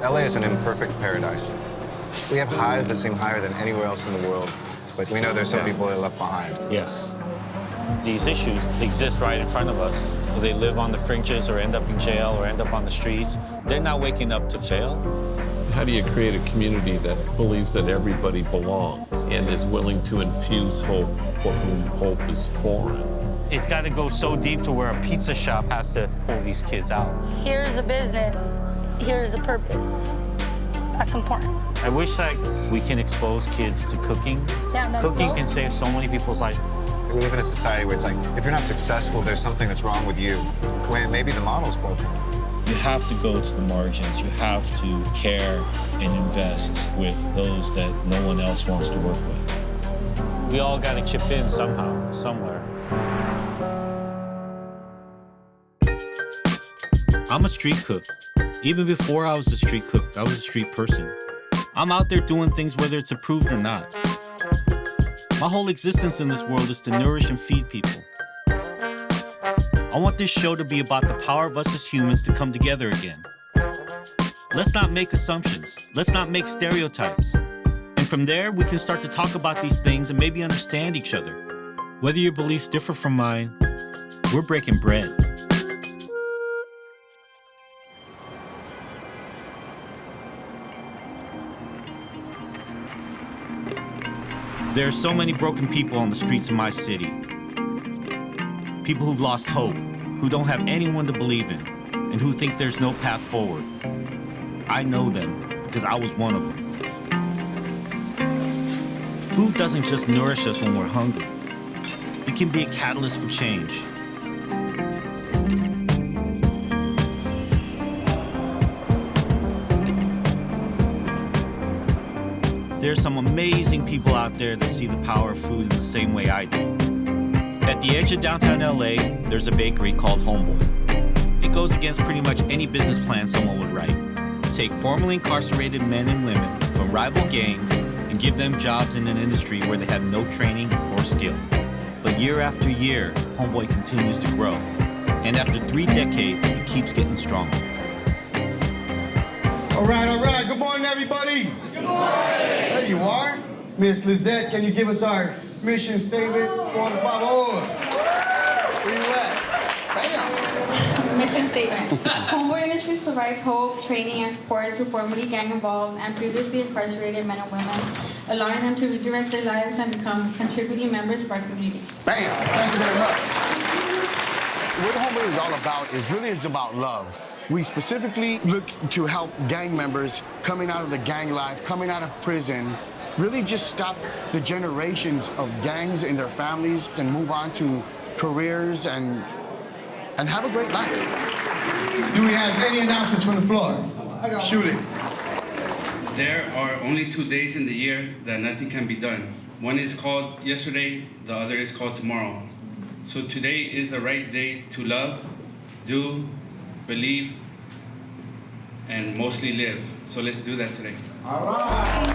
LA is an imperfect paradise. We have highs that seem higher than anywhere else in the world, but we know there's some people that are left behind. Yes. These issues exist right in front of us. They live on the fringes or end up in jail or end up on the streets. They're not waking up to fail. How do you create a community that believes that everybody belongs and is willing to infuse hope for whom hope is foreign? It's got to go so deep to where a pizza shop has to pull these kids out. Here's a business, here's a purpose. That's important. I wish that we can expose kids to cooking. Cooking can save so many people's lives. We live in a society where it's like, if you're not successful, there's something that's wrong with you. When maybe the model's broken. You have to go to the margins. You have to care and invest with those that no one else wants to work with. We all got to chip in somehow, somewhere. I'm a street cook. Even before I was a street cook, I was a street person. I'm out there doing things whether it's approved or not. My whole existence in this world is to nourish and feed people. I want this show to be about the power of us as humans to come together again. Let's not make assumptions. Let's not make stereotypes. And from there, we can start to talk about these things and maybe understand each other. Whether your beliefs differ from mine, we're breaking bread. There are so many broken people on the streets of my city. People who've lost hope, who don't have anyone to believe in, and who think there's no path forward. I know them because I was one of them. Food doesn't just nourish us when we're hungry. It can be a catalyst for change. There's some amazing people out there that see the power of food in the same way I do. At the edge of downtown LA, there's a bakery called Homeboy. It goes against pretty much any business plan someone would write. Take formerly incarcerated men and women from rival gangs and give them jobs in an industry where they have no training or skill. But year after year, Homeboy continues to grow. And after 3 decades, it keeps getting stronger. All right. Good morning, everybody. Good morning. There you are. Miss Lizette, can you give us our mission statement? Por favor. Where you at? Bam. Mission statement. Homeboy Industries provides hope, training, and support to formerly gang-involved and previously incarcerated men and women, allowing them to redirect their lives and become contributing members of our community. Bam. Thank you very much. What Homeboy is all about is really it's about love. We specifically look to help gang members coming out of the gang life, coming out of prison, really just stop the generations of gangs in their families and move on to careers and have a great life. Do we have any announcements from the floor? Shoot it. There are only 2 days in the year that nothing can be done. One is called yesterday, the other is called tomorrow. So today is the right day to love, do, believe, and mostly live. So let's do that today. All right.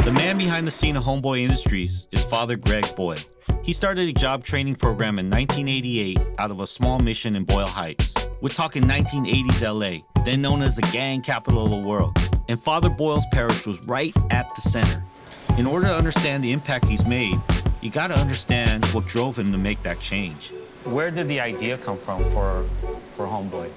The man behind the scene of Homeboy Industries is Father Greg Boyle. He started a job training program in 1988 out of a small mission in Boyle Heights. We're talking 1980s LA, then known as the gang capital of the world. And Father Boyle's parish was right at the center. In order to understand the impact he's made, you gotta understand what drove him to make that change. Where did the idea come from for Homeboy?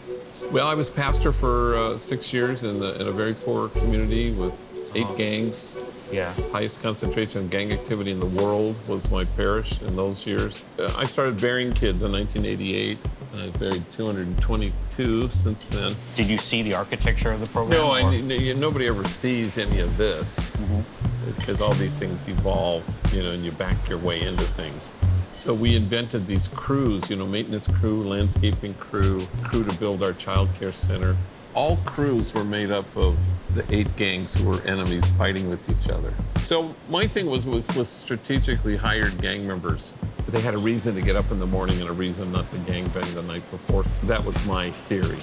Well, I was pastor for 6 years in a very poor community with 8 gangs. Yeah. Highest concentration of gang activity in the world was my parish in those years. I started burying kids in 1988. I've buried 222 since then. Did you see the architecture of the program? No, nobody ever sees any of this because all these things evolve, and you back your way into things. So we invented these crews, maintenance crew, landscaping crew to build our child care center. All crews were made up of the 8 gangs who were enemies fighting with each other. So my thing was with strategically hired gang members. They had a reason to get up in the morning and a reason not to gangbang the night before. That was my theory.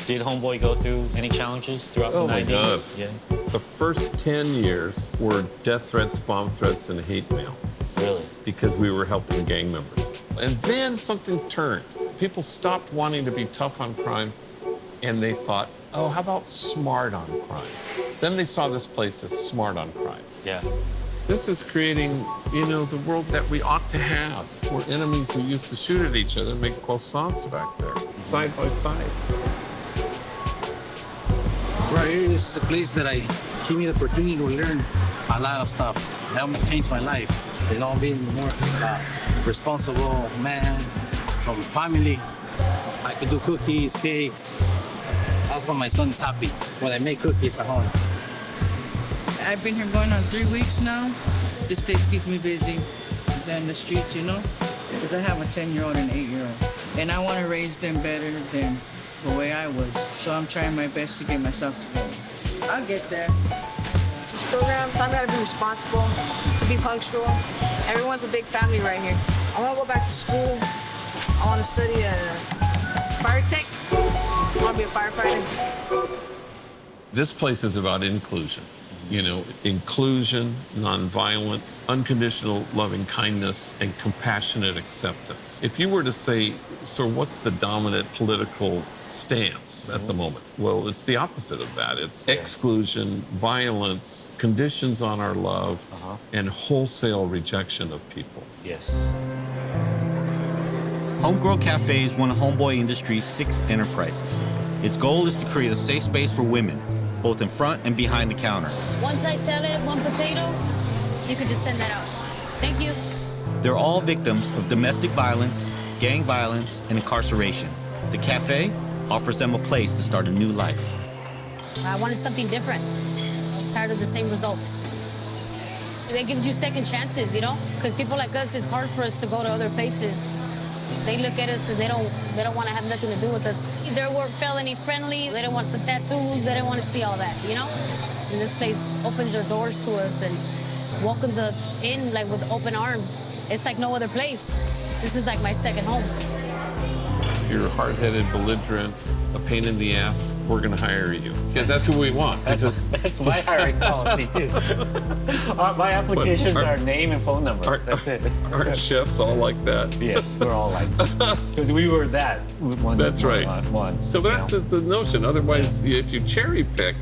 Did Homeboy go through any challenges throughout the 90s? Oh my God. Yeah. The first 10 years were death threats, bomb threats, and hate mail. Really? Because we were helping gang members. And then something turned. People stopped wanting to be tough on crime, and they thought, oh, how about smart on crime? Then they saw this place as smart on crime. Yeah. This is creating, you know, the world that we ought to have, where enemies who used to shoot at each other make croissants back there, side by side. Right here, this is a place that give me the opportunity to learn a lot of stuff. It helped me change my life. You know, being more responsible man from family. I can do cookies, cakes. That's why my son is happy when I make cookies at home. I've been here going on 3 weeks now. This place keeps me busy than the streets, you know? Because I have a 10-year-old and an 8-year-old. And I want to raise them better than the way I was. So I'm trying my best to get myself together. I'll get there. This program taught me how to be responsible, to be punctual. Everyone's a big family right here. I want to go back to school. I want to study fire tech. I want to be a firefighter. This place is about inclusion. You know, inclusion, nonviolence, unconditional loving kindness, and compassionate acceptance. If you were to say, so what's the dominant political stance at the moment? Well, it's the opposite of that. It's exclusion, violence, conditions on our love, and wholesale rejection of people. Yes. Homegirl Cafe is one of Homeboy Industries' 6 enterprises. Its goal is to create a safe space for women, both in front and behind the counter. One side salad, 1 potato. You could just send that out. Thank you. They're all victims of domestic violence, gang violence, and incarceration. The cafe offers them a place to start a new life. I wanted something different. I'm tired of the same results. That gives you second chances, you know? Because people like us, it's hard for us to go to other places. They look at us and they don't want to have nothing to do with us. They were felony friendly. They don't want the tattoos. They don't want to see all that, you know? And this place opens their doors to us and welcomes us in like with open arms. It's like no other place. This is like my second home. If you're hard-headed, belligerent, a pain in the ass, we're going to hire you. Because that's who we want. That's my hiring policy, too. My applications are name and phone number. That's it. Aren't chefs all like that? Yes, we're all like that. Because we were that That's right. Once. So that's the notion. Otherwise, if you cherry pick,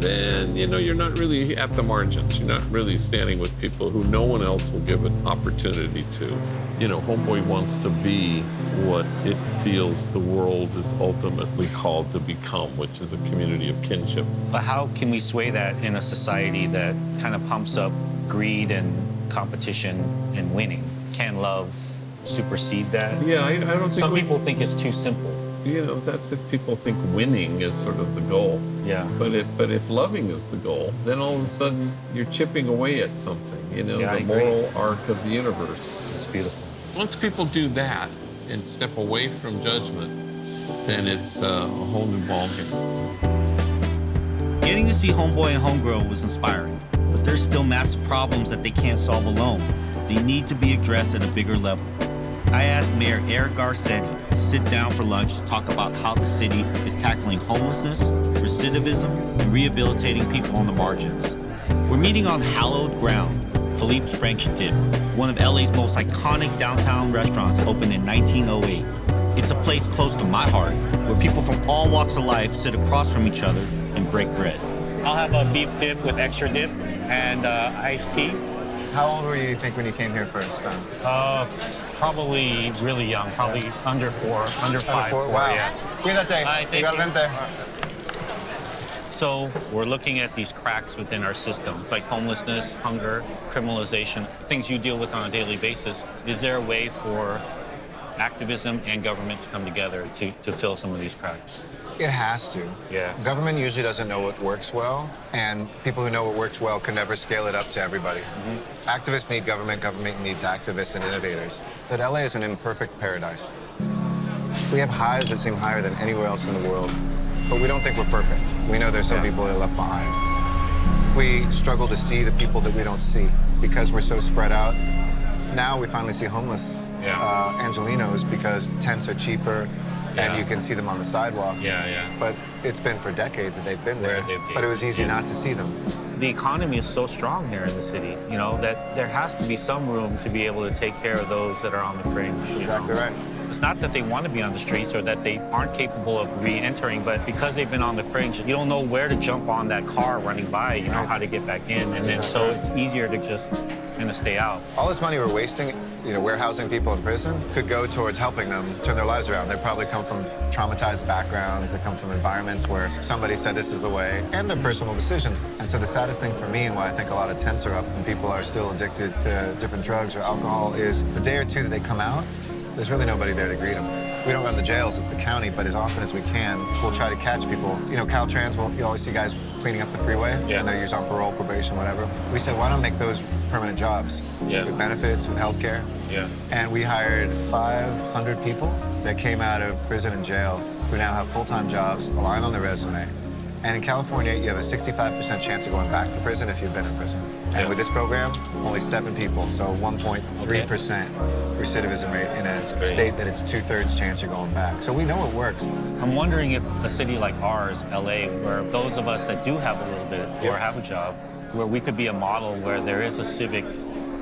then, you know, you're not really at the margins. You're not really standing with people who no one else will give an opportunity to. You know, Homeboy wants to be what it feels the world is ultimately called to become, which is a community of kinship. But how can we sway that in a society that kind of pumps up greed and competition and winning? Can love supersede that? Yeah, I don't think some people think it's too simple. You know, that's if people think winning is sort of the goal. Yeah. But if loving is the goal, then all of a sudden you're chipping away at something, you know, Yeah, the moral arc of the universe. It's beautiful. Once people do that and step away from judgment, then it's a whole new ballgame. Getting to see Homeboy and Homegirl was inspiring, but there's still massive problems that they can't solve alone. They need to be addressed at a bigger level. I asked Mayor Eric Garcetti to sit down for lunch to talk about how the city is tackling homelessness, recidivism, and rehabilitating people on the margins. We're meeting on hallowed ground, Philippe's French Dip, one of LA's most iconic downtown restaurants, opened in 1908. It's a place close to my heart, where people from all walks of life sit across from each other and break bread. I'll have a beef dip with extra dip and iced tea. How old were you think when you came here first time? Probably really young, probably under 4, under 5. Wow. Yeah. Cuídate. Hi, thank you. Igualmente. So we're looking at these cracks within our system. It's like homelessness, hunger, criminalization, things you deal with on a daily basis. Is there a way for activism and government to come together to fill some of these cracks? It has to. Yeah. Government usually doesn't know what works well, and people who know what works well can never scale it up to everybody. Activists need government, government needs activists and innovators. But LA is an imperfect paradise. We have highs that seem higher than anywhere else in the world, but we don't think we're perfect. We know there's some people that are left behind. We struggle to see the people that we don't see because we're so spread out. Now we finally see homeless Angelinos because tents are cheaper and you can see them on the sidewalks. But it's been for decades that they've been there, but it was easy not to see them. the economy is so strong here in the city, you know, that there has to be some room to be able to take care of those that are on the fringe. That's exactly right. It's not that they want to be on the streets or that they aren't capable of re-entering, but because they've been on the fringe, you don't know where to jump on that car running by, you know, how to get back in. And then so it's easier to just kind of stay out. All this money we're wasting, you know, warehousing people in prison could go towards helping them turn their lives around. They probably come from traumatized backgrounds. They come from environments where somebody said this is the way, and their personal decisions. And so the saddest thing for me and why I think a lot of tents are up and people are still addicted to different drugs or alcohol is the day or two that they come out, there's really nobody there to greet them. We don't run the jails, it's the county, but as often as we can, we'll try to catch people. You know, Caltrans, you always see guys cleaning up the freeway, and they're usually on parole, probation, whatever. We said, why not make those permanent jobs? With benefits, with healthcare. And we hired 500 people that came out of prison and jail who now have full-time jobs, a line on their resume. And in California, you have a 65% chance of going back to prison if you've been in prison. And with this program, only 7 people, so 1.3% recidivism rate in a state that it's 2/3 chance you're going back. So we know it works. I'm wondering if a city like ours, LA, where those of us that do have a little bit or have a job, where we could be a model where there is a civic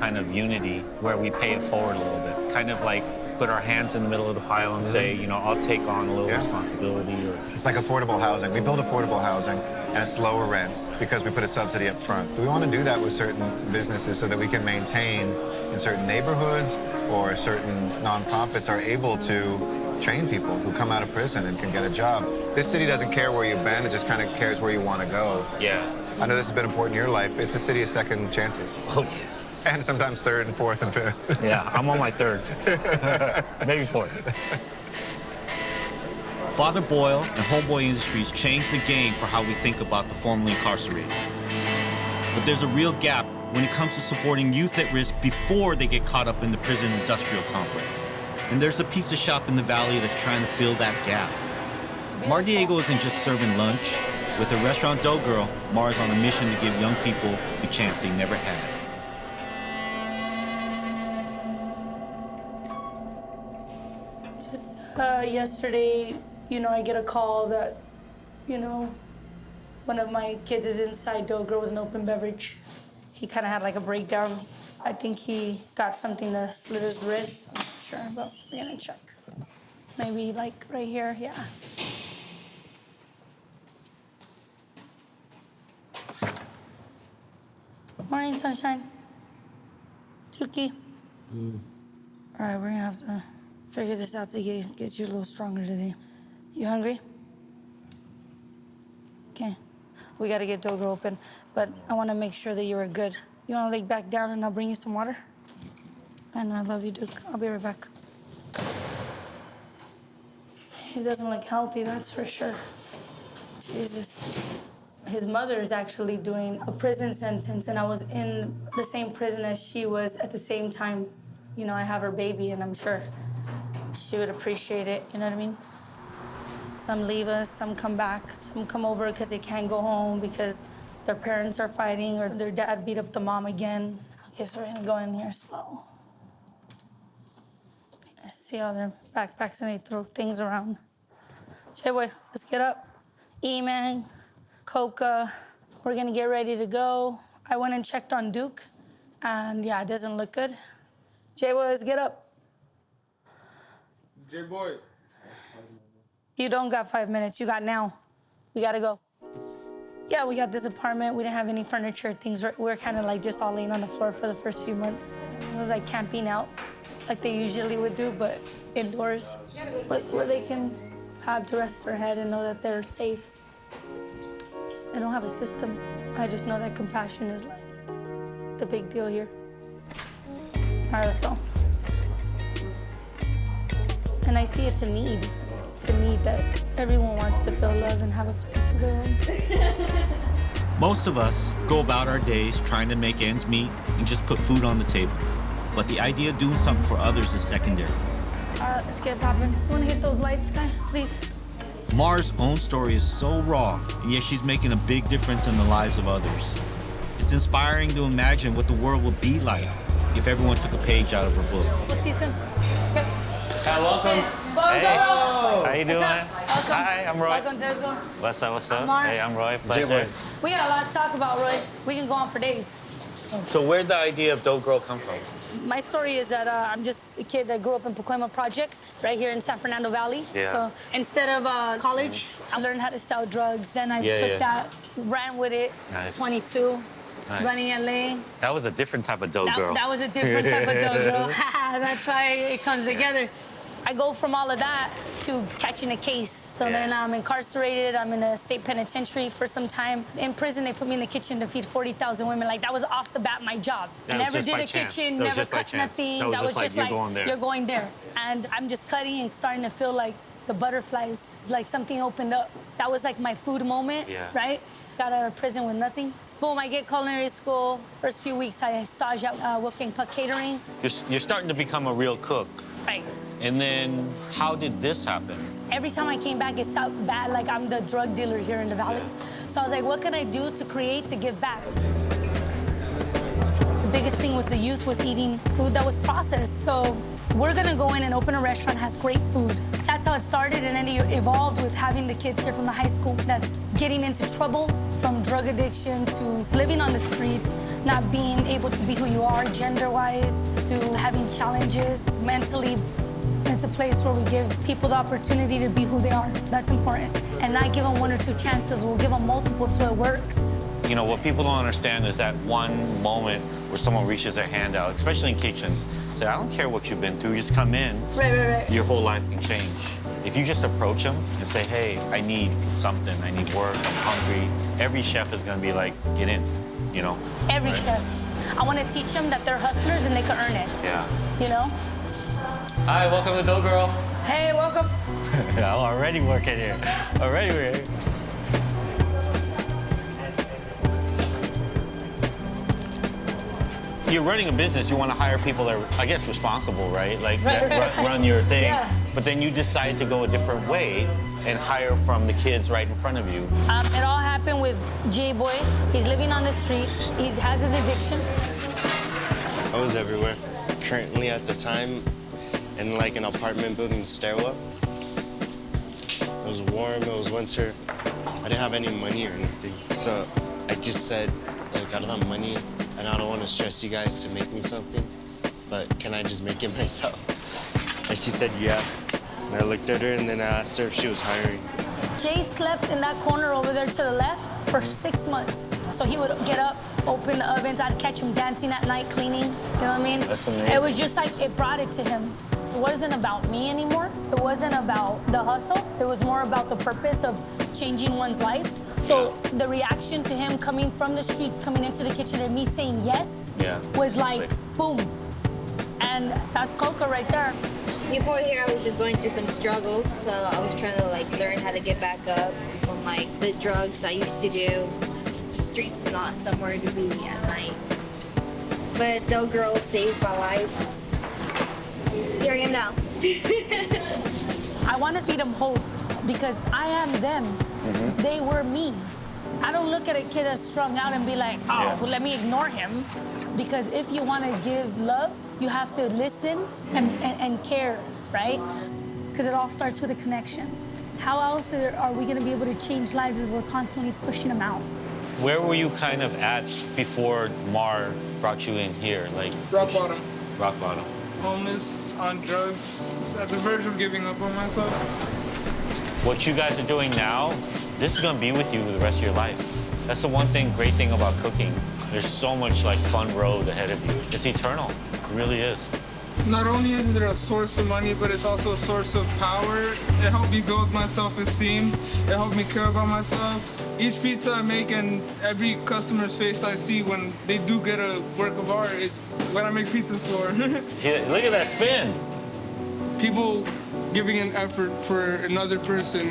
kind of unity, where we pay it forward a little bit, kind of like put our hands in the middle of the pile and say, you know, I'll take on a little responsibility. Or it's like affordable housing. We build affordable housing, and it's lower rents because we put a subsidy up front. We want to do that with certain businesses so that we can maintain in certain neighborhoods or certain nonprofits are able to train people who come out of prison and can get a job. This city doesn't care where you've been, it just kind of cares where you want to go. I know this has been important in your life. It's a city of second chances. And sometimes third and fourth and fifth. I'm on my third. Maybe fourth. Father Boyle and Homeboy Industries changed the game for how we think about the formerly incarcerated. But there's a real gap when it comes to supporting youth at risk before they get caught up in the prison industrial complex. And there's a pizza shop in the valley that's trying to fill that gap. Mar Diego isn't just serving lunch. With her restaurant Dough Girl, Mar's on a mission to give young people the chance they never had. Yesterday, you know, I get a call that, you know, one of my kids is inside Dough Girl with an open beverage. He kind of had like a breakdown. I think he got something that slit his wrist. I'm not sure, but we're gonna check. Maybe like right here, yeah. Morning, sunshine. Tuki. All right, we're gonna have to figure this out to get you a little stronger today. You hungry? Okay. We gotta get Dough Girl open, but I wanna make sure that you are good. You wanna lay back down and I'll bring you some water? And I love you, Duke. I'll be right back. He doesn't look healthy, that's for sure. Jesus. His mother is actually doing a prison sentence, and I was in the same prison as she was at the same time. You know, I have her baby, and I'm sure she would appreciate it, you know what I mean? Some leave us, some come back, some come over because they can't go home because their parents are fighting or their dad beat up the mom again. Okay, so we're gonna go in here slow. I see all their backpacks and they throw things around. J-Boy, let's get up. E-Man, Coca, we're gonna get ready to go. I went and checked on Duke, and yeah, it doesn't look good. J-Boy, let's get up. J-Boy. You don't got 5 minutes, you got now. We gotta go. Yeah, we got this apartment. We didn't have any furniture, things. We're kind of like just all laying on the floor for the first few months. It was like camping out, like they usually would do, but indoors. But where they can have to rest their head and know that they're safe. I don't have a system. I just know that compassion is like the big deal here. All right, let's go. And I see it's a need. It's a need that everyone wants to feel love and have a place of their own. Most of us go about our days trying to make ends meet and just put food on the table. But the idea of doing something for others is secondary. All right, let's get popping. Want to hit those lights, guy, please? Mar's own story is so raw, and yet she's making a big difference in the lives of others. It's inspiring to imagine what the world would be like if everyone took a page out of her book. We'll see you soon. Okay. Hi, welcome. Hey. How you doing? Welcome. Hi, I'm Roy. Welcome to the... What's up, what's up? I'm Mark. Hey, I'm Roy. Pleasure. We got a lot to talk about, Roy. We can go on for days. So where'd the idea of Dough Girl come from? My story is that I'm just a kid that grew up in Pacoima Projects, right here in San Fernando Valley. Yeah. So instead of college, I learned how to sell drugs. Then I took that, ran with it. Nice. 22, Nice. running LA. That was a different type of Dough Girl. That was a different type of dough girl. That's why it comes together. I go from all of that to catching a case. So then I'm incarcerated. I'm in a state penitentiary for some time. In prison, they put me in the kitchen to feed 40,000 women. Like, that was off the bat my job. I never did a kitchen, never cut nothing. That was just like, you're going there. And I'm just cutting and starting to feel like the butterflies, like something opened up. That was like my food moment, right? Got out of prison with nothing. Boom, I get culinary school. First few weeks, I stage at Wolfgang Puck Catering. You're starting to become a real cook. Right. And then how did this happen? Every time I came back, it sounded bad, like I'm the drug dealer here in the Valley. So I was like, what can I do to create, to give back? The biggest thing was the youth was eating food that was processed. So we're gonna go in and open a restaurant that has great food. That's how it started, and then it evolved with having the kids here from the high school that's getting into trouble, from drug addiction to living on the streets, not being able to be who you are gender-wise, to having challenges mentally. It's a place where we give people the opportunity to be who they are. That's important. And not give them 1 or 2 chances. We'll give them multiple so it works. You know, what people don't understand is that one moment where someone reaches their hand out, especially in kitchens, say, I don't care what you've been through, just come in. Right. Your whole life can change. If you just approach them and say, hey, I need something, I need work, I'm hungry, every chef is gonna be like, get in, you know? Every chef. I want to teach them that they're hustlers and they can earn it. Yeah. You know? Hi, welcome to Dough Girl. Hey, welcome. I'm already working here. Already we're here. You're running a business, you want to hire people that are, I guess, responsible, right? Like, run your thing. Yeah. But then you decide to go a different way and hire from the kids right in front of you. It all happened with J-Boy. He's living on the street. He has an addiction. I was everywhere. Currently, at the time, in like an apartment building stairwell. It was warm, it was winter. I didn't have any money or anything. So I just said, like, I don't have money and I don't want to stress you guys to make me something, but can I just make it myself? And she said, yeah. And I looked at her and then I asked her if she was hiring. Jay slept in that corner over there to the left for 6 months. So he would get up, open the ovens. I'd catch him dancing at night, cleaning. You know what I mean? That's amazing. It was just like, it brought it to him. It wasn't about me anymore. It wasn't about the hustle. It was more about the purpose of changing one's life. So the reaction to him coming from the streets, coming into the kitchen, and me saying yes was like, boom. And that's Coca right there. Before here, I was just going through some struggles. So I was trying to like learn how to get back up from like the drugs I used to do. The streets not somewhere to be at night. But Dough Girl saved my life. Here I am now. I want to feed them hope because I am them. They were me. I don't look at a kid that's strung out and be like, oh, well, let me ignore him. Because if you want to give love, you have to listen and care, right? Because it all starts with a connection. How else are we going to be able to change lives if we're constantly pushing them out? Where were you kind of at before Mar brought you in here? Like Rock bottom. Rock bottom. Homeless, on drugs, at the verge of giving up on myself. What you guys are doing now, this is gonna be with you the rest of your life. That's the one great thing about cooking. There's so much like fun road ahead of you. It's eternal, it really is. Not only is it a source of money, but it's also a source of power. It helped me build my self-esteem. It helped me care about myself. Each pizza I make and every customer's face I see when they do get a work of art, it's what I make pizzas for. Look at that spin. People giving an effort for another person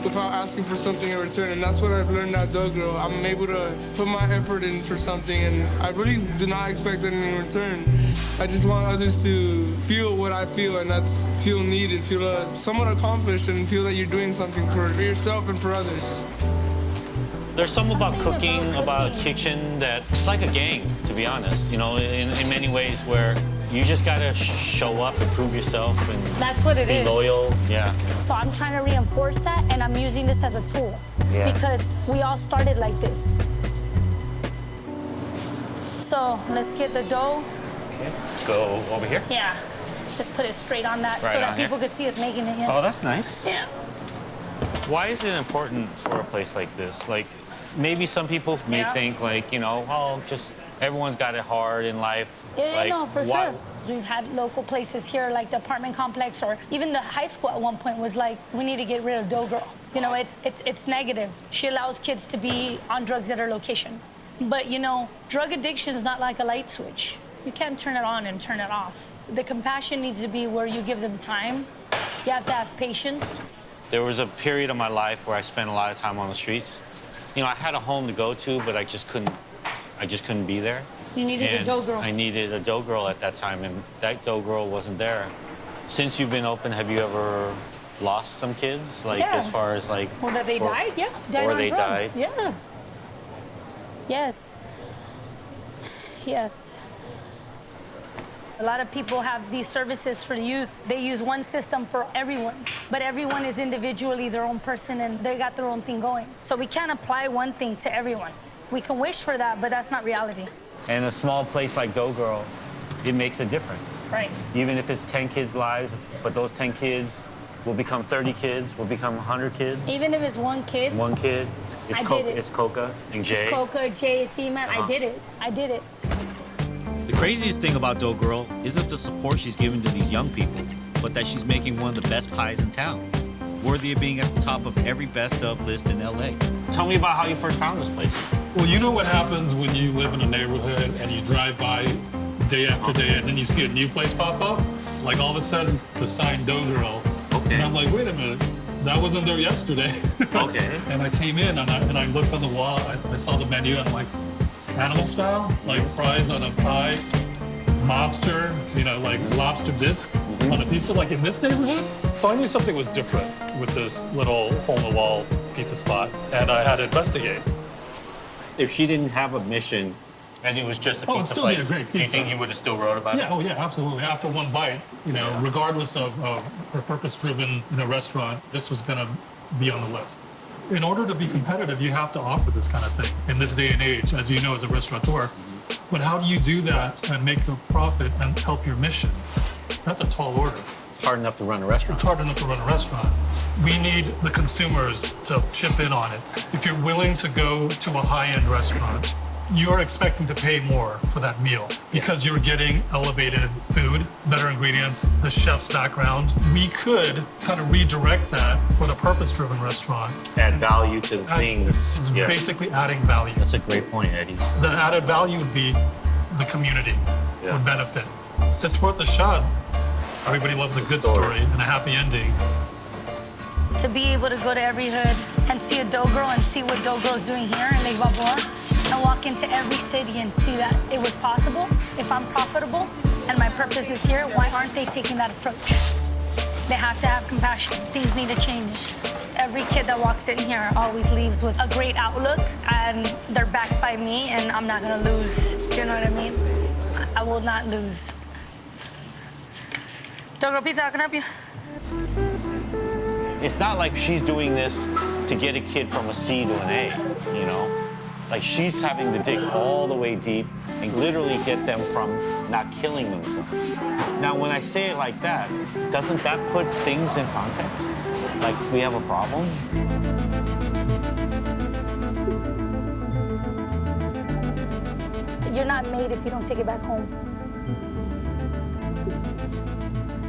without asking for something in return, and that's what I've learned at Dough Girl. I'm able to put my effort in for something, and I really do not expect anything in return. I just want others to feel what I feel, and that's feel needed, feel somewhat accomplished, and feel that you're doing something for yourself and for others. There's something about cooking, about a kitchen that it's like a gang, to be honest. You know, in many ways where You just gotta show up and prove yourself and That's what it be is. loyal. Yeah. So I'm trying to reinforce that, and I'm using this as a tool. Yeah. Because we all started like this. So let's get the dough. Okay. Let's go over here. Yeah. Just put it straight on that Right so that on here. people could see us making it. Yeah. Oh, that's nice. Yeah. Why is it important for a place like this? Like, maybe some people may Yeah. think like, you know, oh, just everyone's got it hard in life. Yeah, like, no, for why- sure. We've had local places here, like the apartment complex, or even the high school at one point was like, we need to get rid of Dough Girl. You know, it's negative. She allows kids to be on drugs at her location. But you know, drug addiction is not like a light switch. You can't turn it on and turn it off. The compassion needs to be where you give them time. You have to have patience. There was a period of my life where I spent a lot of time on the streets. You know, I had a home to go to, but I just couldn't be there. You needed a And Dough Girl. I needed a Dough Girl at that time, and that Dough Girl wasn't there. Since you've been open, have you ever lost some kids? Like, Yeah. as far as like... Well, that they died, yeah. Died or on they drugs. died. Yeah. Yes. Yes. A lot of people have these services for youth. They use one system for everyone, but everyone is individually their own person and they got their own thing going. So we can't apply one thing to everyone. We can wish for that, but that's not reality. And a small place like Dough Girl, it makes a difference. Right. Even if it's 10 kids' lives, but those 10 kids will become 30 kids, will become 100 kids. Even if it's one kid. One kid. It's I did it. It's Coca and Jay. It's Coca, Jay, C-Man. I did it. I did it. The craziest thing about Dough Girl isn't the support she's giving to these young people, but that she's making one of the best pies in town, worthy of being at the top of every best of list in LA. Tell me about how you first found this place. Well, you know what happens when you live in a neighborhood and you drive by day after day and then you see a new place pop up? Like all of a sudden, the sign Dough Girl. Okay. And I'm like, wait a minute, that wasn't there yesterday. Okay. And I came in and I looked on the wall, I saw the menu and I'm like, animal style? Like fries on a pie, lobster, you know, like lobster bisque on a pizza, like in this neighborhood? So I knew something was different with this little hole-in-the-wall pizza spot, and I had to investigate. If she didn't have a mission and it was just a Oh, it'd pizza still be place, a great do you pizza. think you would have still wrote about Yeah, it? oh yeah, absolutely. After one bite, you know, regardless of her purpose-driven, you know, restaurant, this was gonna be on the list. In order to be competitive, you have to offer this kind of thing in this day and age, as you know, as a restaurateur. But how do you do that and make a profit and help your mission? That's a tall order. Hard enough to run a restaurant. It's hard enough to run a restaurant. We need the consumers to chip in on it. If you're willing to go to a high-end restaurant, you're expecting to pay more for that meal because you're getting elevated food, better ingredients, the chef's background. We could kind of redirect that for the purpose-driven restaurant. Add value to the things. It's Yeah. basically adding value. That's a great point, Eddie. The added value would be the community Yeah. would benefit. It's worth a shot. Everybody loves a good story and a happy ending. To be able to go to every hood and see a Dough Girl and see what Dough Girl's doing here in Lake Balboa and walk into every city and see that it was possible. If I'm profitable and my purpose is here, why aren't they taking that approach? They have to have compassion. Things need to change. Every kid that walks in here always leaves with a great outlook and they're backed by me and I'm not gonna lose. Do you know what I mean? I will not lose. Dough Girl Pizza, how can I help you? It's not like she's doing this to get a kid from a C to an A, you know? Like she's having to dig all the way deep and literally get them from not killing themselves. Now, when I say it like that, doesn't that put things in context? Like we have a problem? You're not made if you don't take it back home.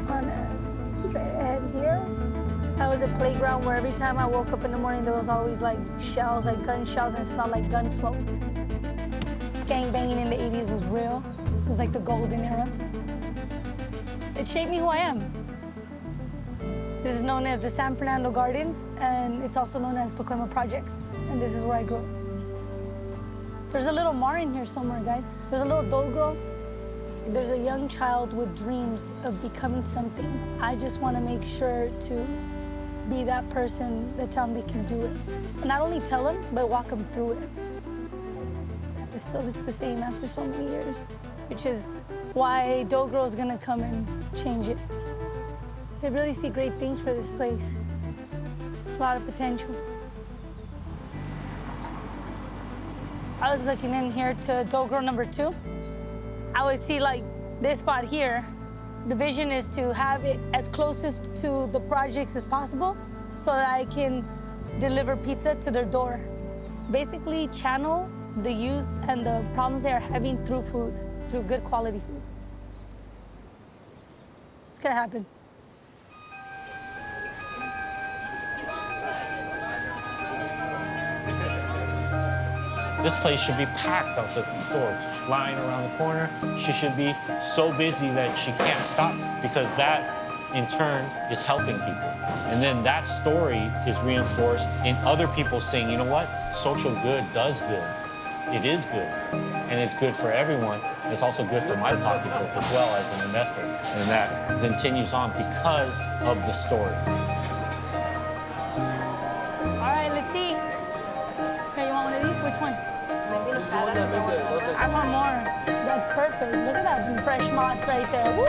On a straight ahead here, that was a playground where every time I woke up in the morning, there was always like shells, like gun shells, and it smelled like gun smoke. Gang banging in the 80s was real. It was like the golden era. It shaped me who I am. This is known as the San Fernando Gardens, and it's also known as Pacoima Projects, and this is where I grew up. There's a little Mar in here somewhere, guys. There's a little Dough Girl. There's a young child with dreams of becoming something. I just want to make sure to be that person that tell them they can do it. And not only tell them, but walk them through it. It still looks the same after so many years, which is why Dough Girl's gonna come and change it. I really see great things for this place. There's a lot of potential. I was looking in here to Dough Girl number 2. I would see like this spot here. The vision is to have it as closest to the projects as possible so that I can deliver pizza to their door. Basically channel the youth and the problems they are having through food, through good quality food. It's gonna happen. This place should be packed out the door, lying around the corner. She should be so busy that she can't stop because that, in turn, is helping people. And then that story is reinforced in other people saying, you know what? Social good does good. It is good. And it's good for everyone. It's also good for my pocketbook as well as an investor. And that continues on because of the story. All right, let's see. Okay, you want one of these? Which one? I want more. That's perfect. Look at that fresh moss right there. Woo!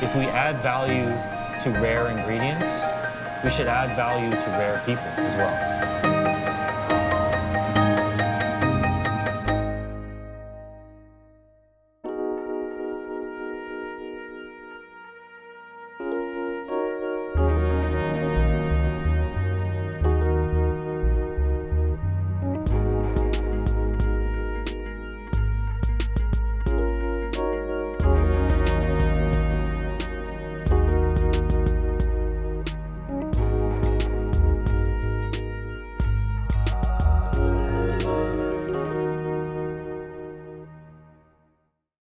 If we add value to rare ingredients, we should add value to rare people as well.